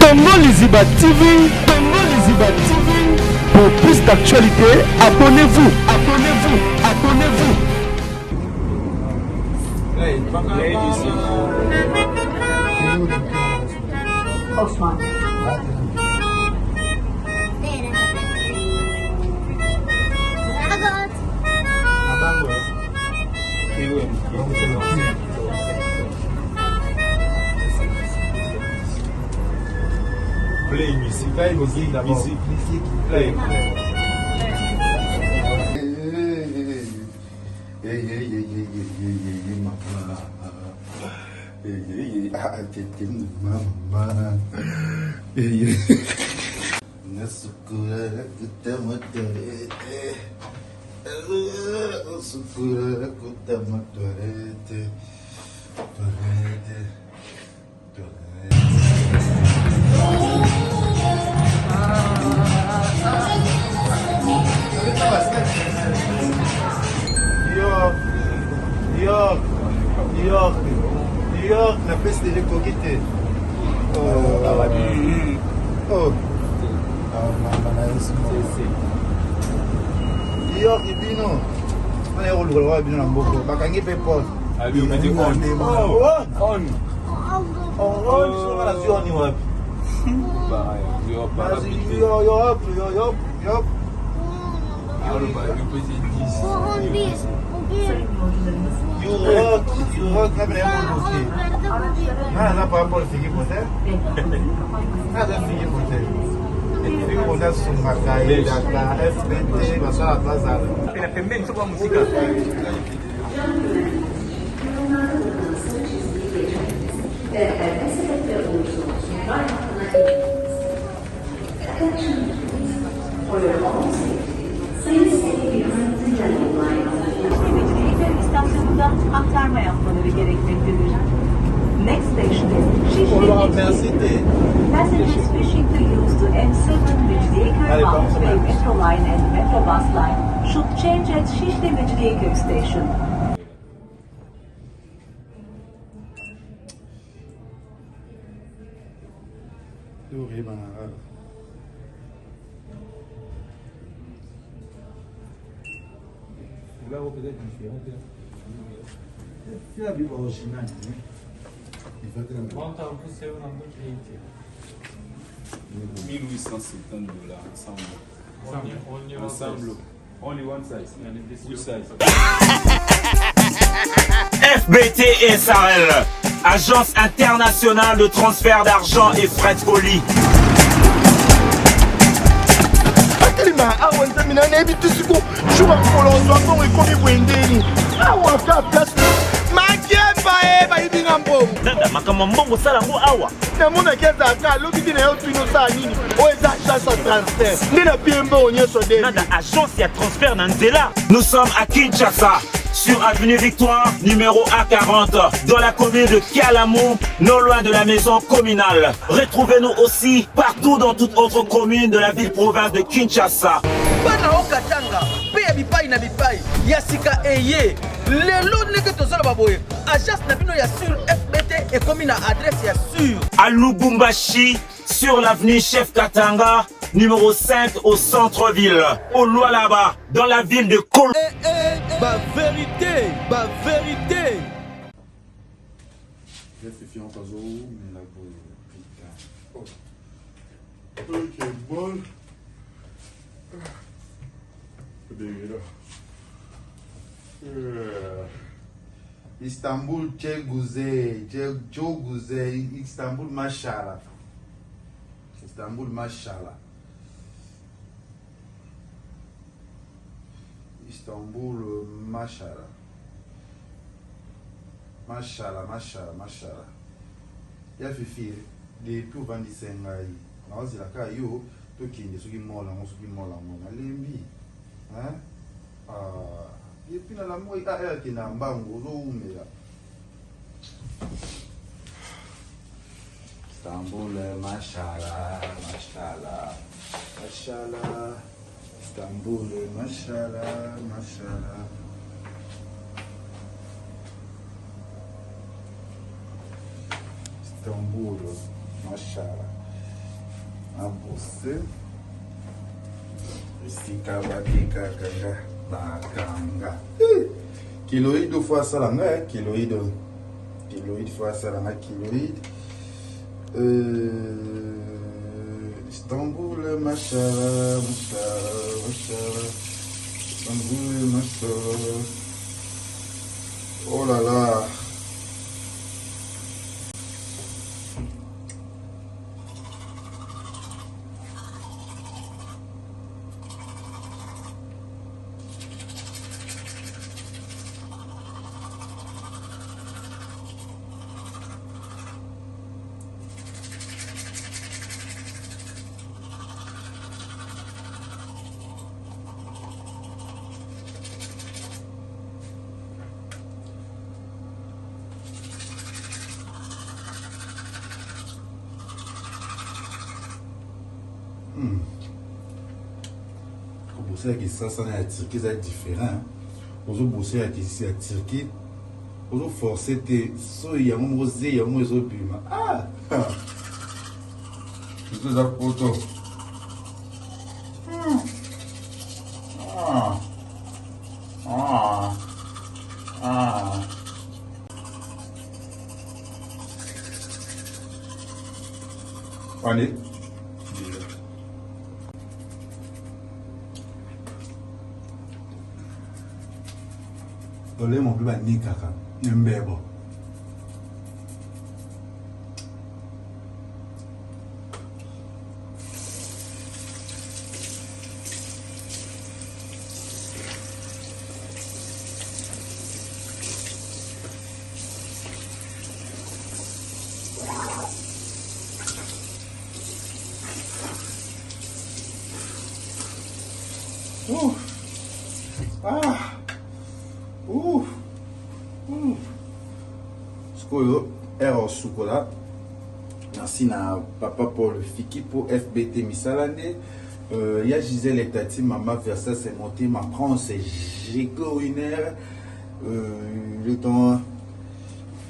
Congo LIZIBA TV, Congo LIZIBA TV. Pour plus d'actualités, abonnez-vous, abonnez-vous, abonnez-vous. Osman. Play musique, play musique d'abord. Play. New York, la peste de l'écoquité. New York, Ibino. On est au roi, Ibino Lamboko. Bakangi Pepos. On sur la zone, You rock, pas pour le figuier potel. Nada figuier potel. Figuier potel sur ma caille, la FIFI, va sur la place à la pembeni, c'est quoi la musique? İstasyonunda aktarma yapmaları gerekmektedir. Next station is Şişli. Passengers wishing to use the M7 Mecidiyeköy Mountain Metro Line and Metro Bus Line should change at Şişli Mecidiyeköy Station. Là, on peut être différent. C'est la Bible originale. $1870 ensemble. Only one size. Which size? FBT et SARL, Agence internationale de transfert d'argent et frais de colis. Nada makama mbongo sala ngo awa. Na mona keza ka lokiti na yo twino sa nini? O eza agence de transfert. Ndina piembe onyeso de. Nada agence ya transfert na NZELA. Nous sommes à Kinshasa, sur avenue Victoire, numéro A40, dans la commune de Kialamou, non loin de la maison communale. Retrouvez-nous aussi partout dans toute autre commune de la ville-province de Kinshasa. Bana okatanga, pe bipai na bipai, yasika eye. Lelo neke tozala baboye. Agence na bino ya sur FBT et commune adresse ya sur. À Lubumbashi, sur l'avenue Chef Katanga, numéro 5 au centre-ville. Au Lualaba, dans la ville de Kol. Ba vérité, ba vérité. Je FIFI en caso, mais la boue. Ok, bon. Istanbul, Çeguze, Istanbul maşallah. Istanbul maşallah. Istanbul maşallah. Maşallah. Ya FIFI, depuis vandi sengai. Na ozila ka yo, to kinde soki mola, mona lembi. Hein? Et puis dans la moitié, qui n'a pas Istanbul, mashallah. Istanbul, mashallah. Istanbul, mashallah. bossé. Esika bakeka kanga bakanga. Kiloïde fois ça là, kiloïde fois ça là, kiloïde. Istanbul machala. Istanbul machala. Oh là là. Bosser avec ça, ça n'a Turquie, c'est différent. Aux autres bosser avec ici à Turquie, aux autres forcer tes soya, mon rosé, mon réseau piment. Ah! C'est tout ça pour toi. Allez. Olé mon plus bas ni kaka, n'embebo. Chocolat. Merci à papa pour le FIFI pour FBT Misalane. Il y a Gisèle et Tati, maman Versa c'est monté, ma prend c'est Gigo Winner. Le temps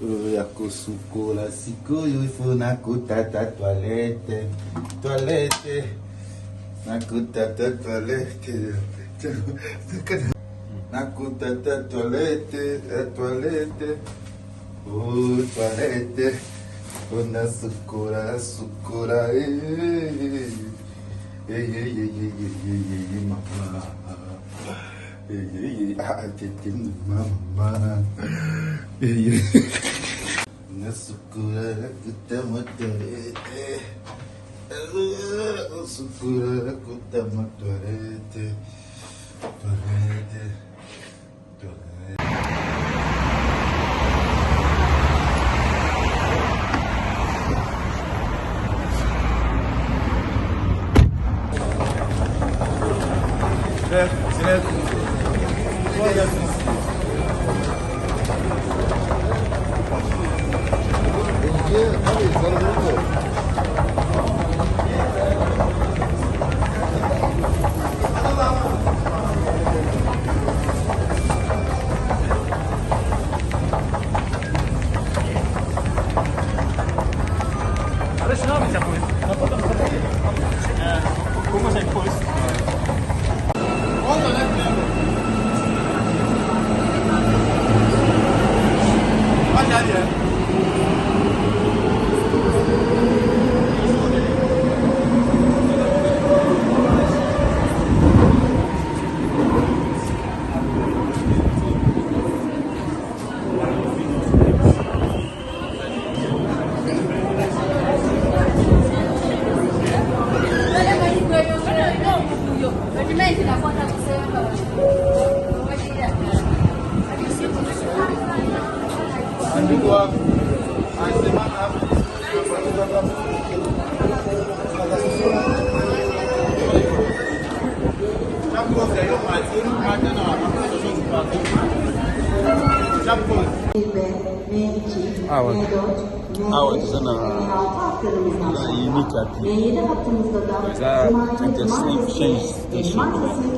yako suko la siko il faut nakota ta toilette nakota ta toilette nakota ta toilette oh toilette on a sukura mama tete mama na sukura kuta motorete sukura kuta motorete toilette.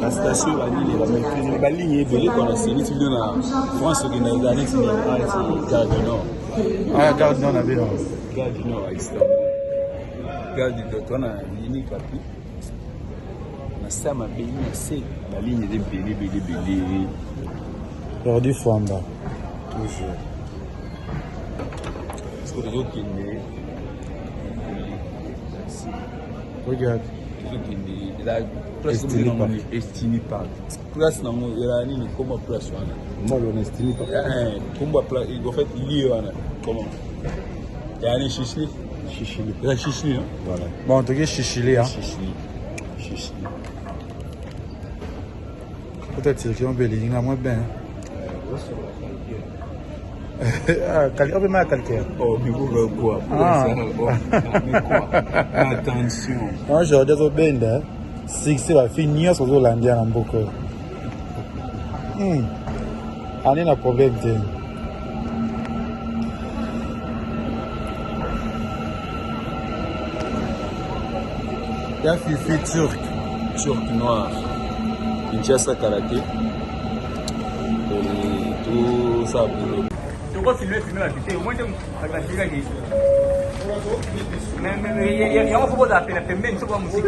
La station va dire la ligne de l'école, c'est l'utilité de la France qui n'a pas d'annexe, c'est Gare du Nord. Ah, Gare du Nord, on avait Gare du Nord à Istanbul. garde du docteur, on a une papier. Ça m'a payé assez. La ligne est belé. Perdu Famba. Toujours. Parce que les autres qui est. Regarde. Il a estimé pas. Place dans mon Irani, comment place moi on estime pas. Comment place en fait lié comment. Il y a un chichili. Chichili. Il y a chichili hein. Voilà. Bon en tout cas chichili hein. Chichili. Peut-être c'est qu'on peut lire moins bien. On peut mettre quelqu'un. Oh, mais vous quoi? Mais quoi? Attention. Moi, je regarde au Benda. Si c'est va finir sur l'Hollande en beaucoup. On a un problème. Il y a FIFI turc noir. Kinshasa karaté. Et tout ça. Tu vois, filmer la vidéo, au moins, tu vas te dire mais il y a un peu d'appeler la pembenne, c'est quoi la musique?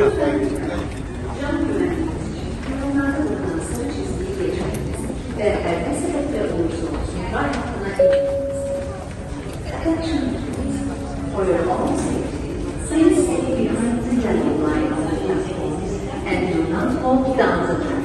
For your own safety, please stay behind the yellow line of the platform and do not walk down the tracks.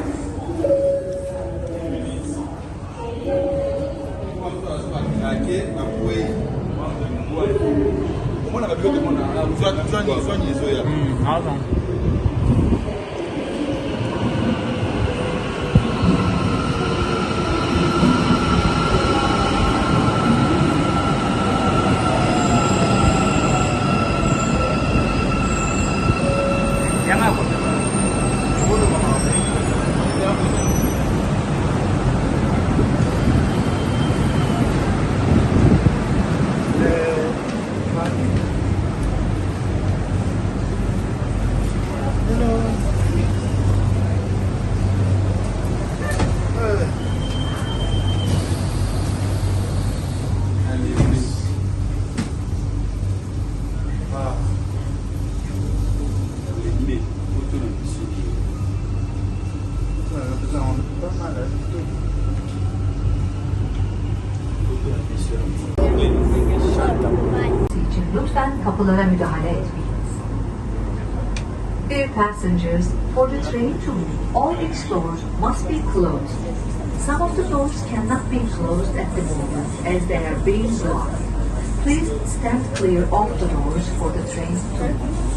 Lütfen kapılara müdahale etmeyiniz. Dear passengers, for the train to move, all its doors must be closed. Some of the doors cannot be closed at the moment as they are being blocked. Please stand clear of the doors for the train to move.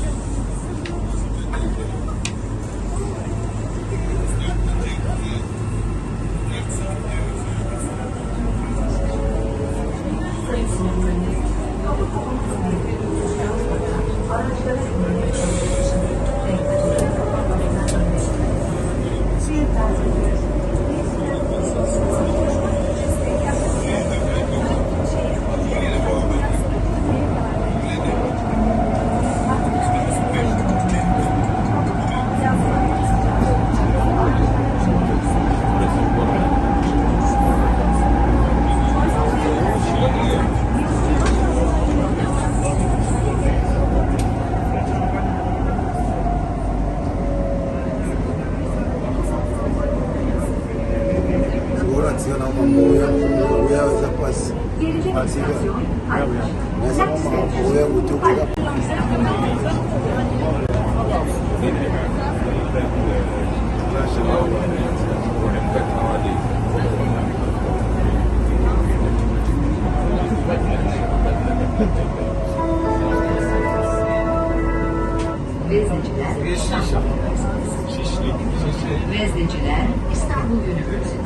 Vezneciler İstanbul Üniversitesi.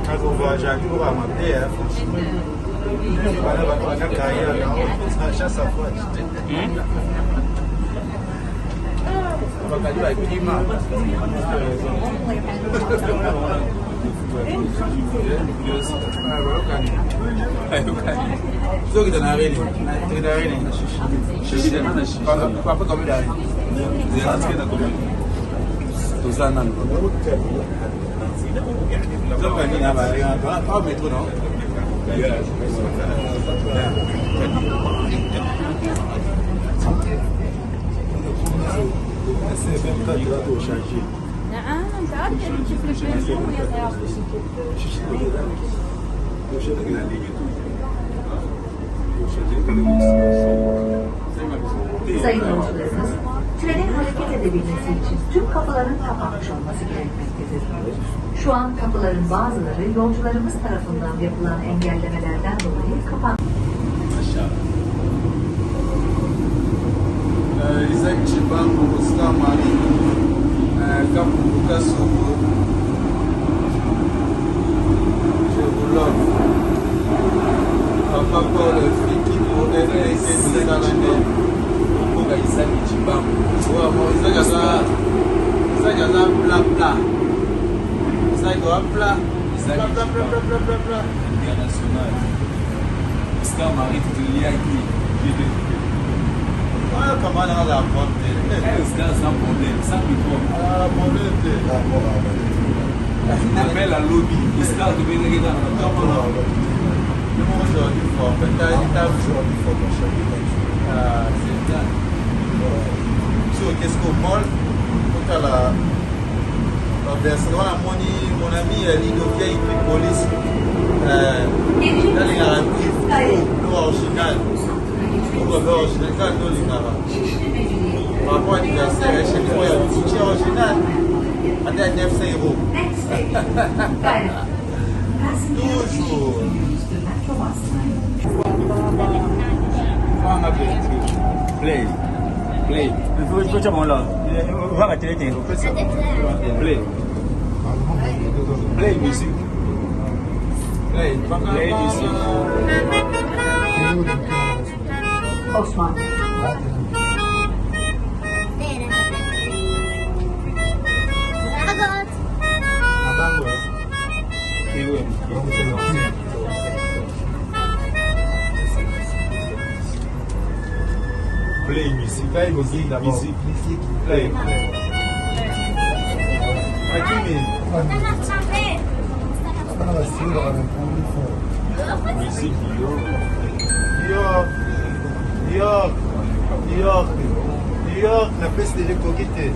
Quand on voyage à Cuba, on m'a dit, on a carrière, on a chasse à fois. On va dire avec climat. So kita nari ni, apa kami dari? Tusan nan. So kami ni apa? Kau metro no? Sayın yolcularımız, trenin hareket edebilmesi için tüm kapıların kapanmış olması gerekmektedir. Şu an kapıların bazıları yolcularımız tarafından yapılan engellemelerden dolayı kapanmıştır. LIZIBA MAYI je vous love. Papa Paul FIFI pour aider dans l'année. Pour LIZIBA. International. Star Marie Ah, comment on a la porte? Star sans problème, sans micro. Ah, Appelle à lobby. Star de venir dans le temps. C'est ça. Qu'est-ce qu'on mol? Mon ami Lidovia et puis police. Là, il a un prix original. Par rapport à l'anniversaire, chez moi, il y a un petit original. À 900 €. Toujours. Play. Il faut que tu m'en là. On va la télé. Play music. Play music. Osman. Play music. Play music d'abord. Play. Music New York, la peste de coquette.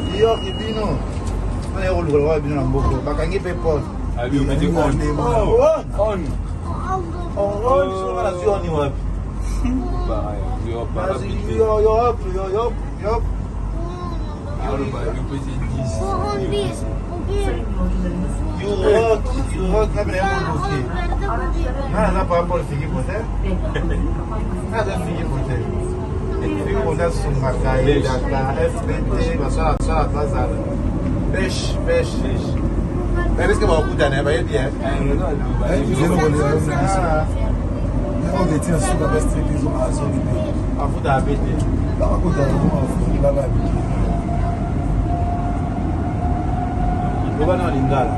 New York, Ibino. On est au Louvre, Ibino Nambogo. Bakangi Pepot. Allez, on dit on. On sur la zone New York. Yup. You rock, never Nada para por seguir por ter. Nada seguir por ter. Fico com essa sumacaí da Ep23, passar a bazar. Peixe. Parece que vai ocultar, né? Vai bien. On détient sur la base de l'izoma à zone. A futa a BT. La AKOTA, la AKE. Loba na Lingala.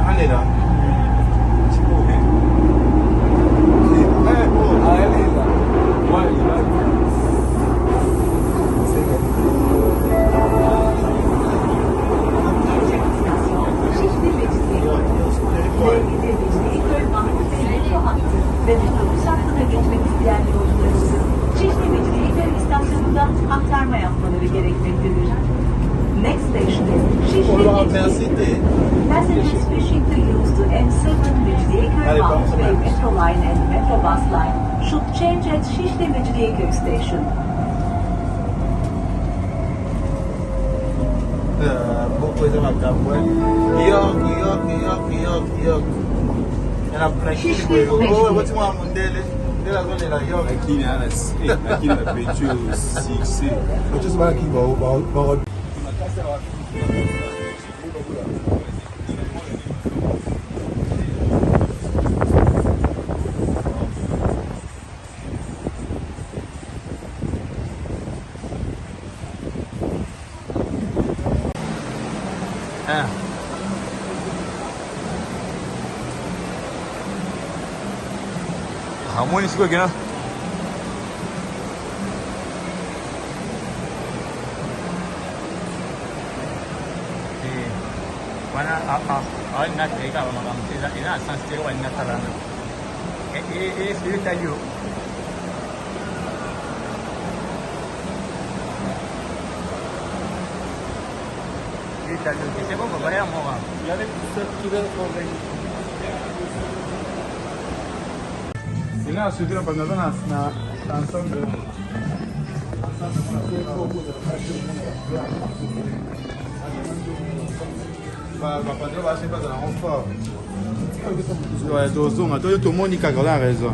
Allez là. Ve metobüs hattına geçmek isteyen yolcularımızın Şişli Mecidiye Köy istasyonunda aktarma yapmaları gerekmektedir. Next station is Şişli Mecidiye. Passengers wishing to use the M7 Mecidiyeköy Mahmut Bey Metro Line and Metro Bus Line should change at Şişli Mecidiyeköy Station. Boa coisa macabra. York. Era pra aqui, eu vou te uma mundele. Dela zona da York. Aqui na peixe, sim. Eu te estou aqui, vou. Amoni siko kina. Wana na tega magam ina sanste wana talana. Sirita yo. C'est bon, va rien, moi. Il y avait tout ça qui va Il y a un sujet ensemble. Tout le monde a raison.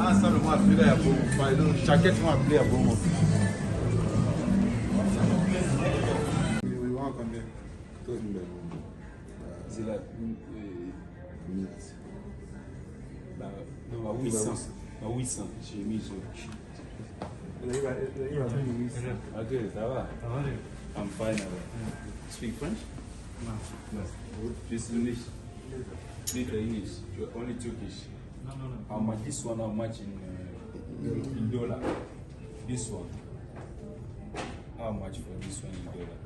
Ensemble, moi, je suis là pour chaque mois, appelé à bon moment. C'est la 800, j'ai mis ok, ça va. I'm fine. Speak French? No. Just English. Speak English. Only Turkish. No. How much this one? How much in dollar? This one. How much for this one in dollar?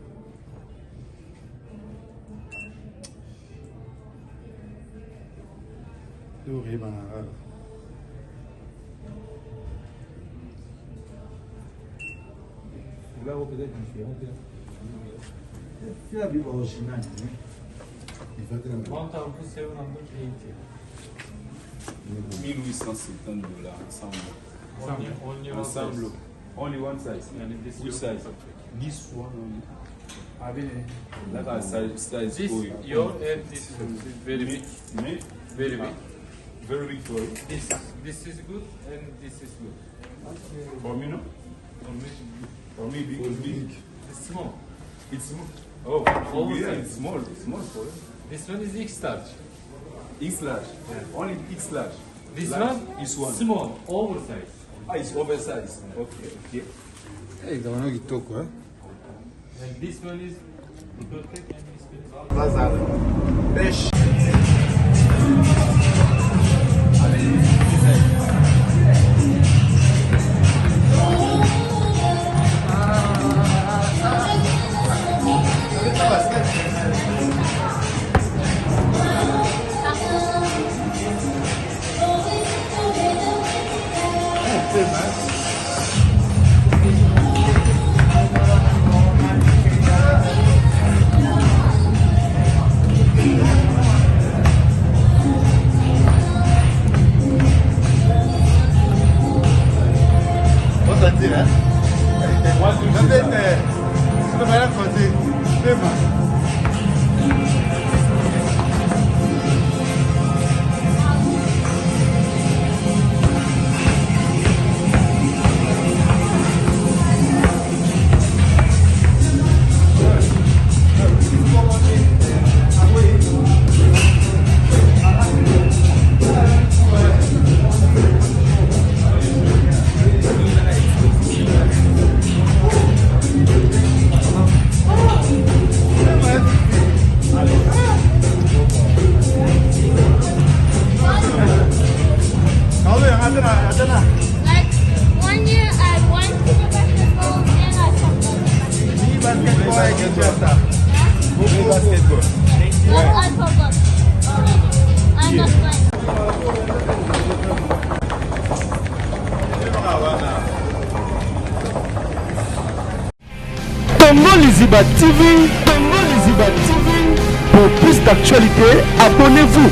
Là, on peut être différent. C'est la Bible originale. Il faut que la 1870 $, ensemble. Only one size. Which size? This one only. Like a size this, for you. Your and this is very big. Me? Very big. Very big for you. This is good and this is good. For me, no? For me, big is big. It's small. It's small. Oh, All yeah, size. it's small. It's small for you. This one is X large. X large. Only X large. This Large one is one. small, oversized. Ah, it's oversized. Okay. Hey, dans un guito quoi. And this one is perfect and this one is Bazar. Pêche. Congo LIZIBA TV, Congo LIZIBA TV. Pour plus d'actualités, abonnez-vous.